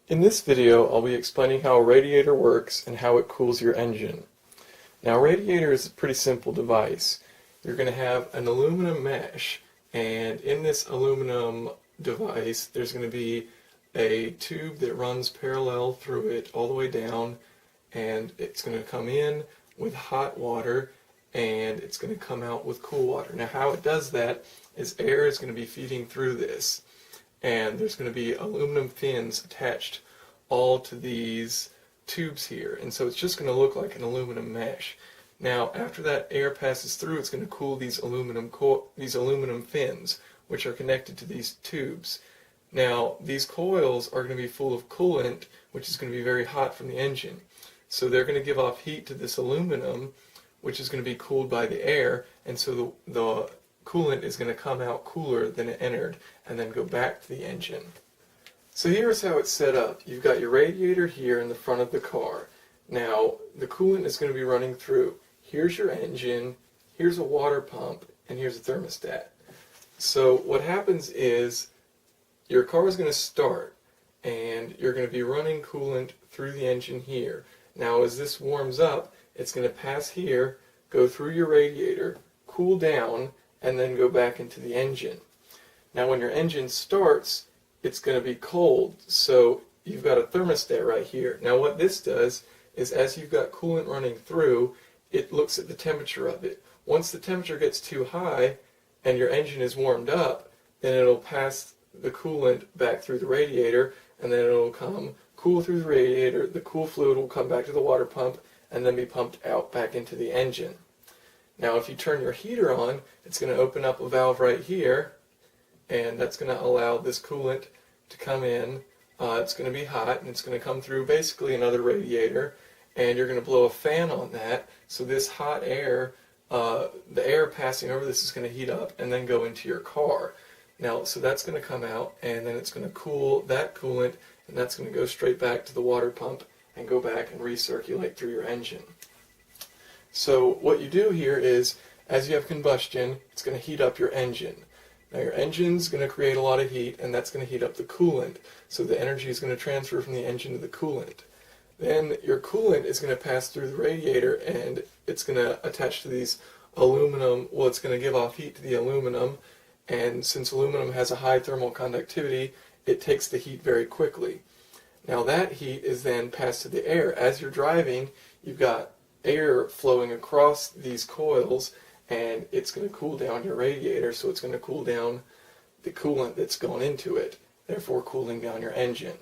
In this video, I'll be explaining how a radiator works and how it cools your engine. Now, a radiator is a pretty simple device. You're going to have an aluminum mesh, and in this aluminum device, there's going to be a tube that runs parallel through it all the way down, and it's going to come in with hot water, and it's going to come out with cool water. Now, how it does that is air is going to be feeding through this, and there's going to be aluminum fins attached all to these tubes here, and so it's just going to look like an aluminum mesh. Now, after that air passes through, it's going to cool these aluminum fins, which are connected to these tubes. Now, these coils are going to be full of coolant, which is going to be very hot from the engine. So they're going to give off heat to this aluminum, which is going to be cooled by the air, and so the coolant is going to come out cooler than it entered and then go back to the engine. So here's how it's set up. You've got your radiator here in the front of the car. Now, the coolant is going to be running through. Here's your engine, here's a water pump, and here's a thermostat. So what happens is your car is going to start, and you're going to be running coolant through the engine here. Now, as this warms up, it's going to pass here, go through your radiator, cool down, and then go back into the engine. Now, when your engine starts, it's going to be cold, so you've got a thermostat right here. Now, what this does is as you've got coolant running through, it looks at the temperature of it. Once the temperature gets too high and your engine is warmed up, then it'll pass the coolant back through the radiator, and then it'll come cool through the radiator, the cool fluid will come back to the water pump, and then be pumped out back into the engine. Now, if you turn your heater on, it's going to open up a valve right here, and that's going to allow this coolant to come in. It's going to be hot, and it's going to come through basically another radiator, and you're going to blow a fan on that, so this hot air, the air passing over this is going to heat up and then go into your car. Now, so that's going to come out, and then it's going to cool that coolant, and that's going to go straight back to the water pump and go back and recirculate through your engine. So what you do here is, as you have combustion, it's going to heat up your engine. Now your engine's going to create a lot of heat, and that's going to heat up the coolant. So the energy is going to transfer from the engine to the coolant. Then your coolant is going to pass through the radiator, and it's going to attach to these aluminum, well, it's going to give off heat to the aluminum, and since aluminum has a high thermal conductivity, it takes the heat very quickly. Now that heat is then passed to the air. As you're driving, you've got air flowing across these coils, and it's going to cool down your radiator, so it's going to cool down the coolant that's gone into it, therefore cooling down your engine.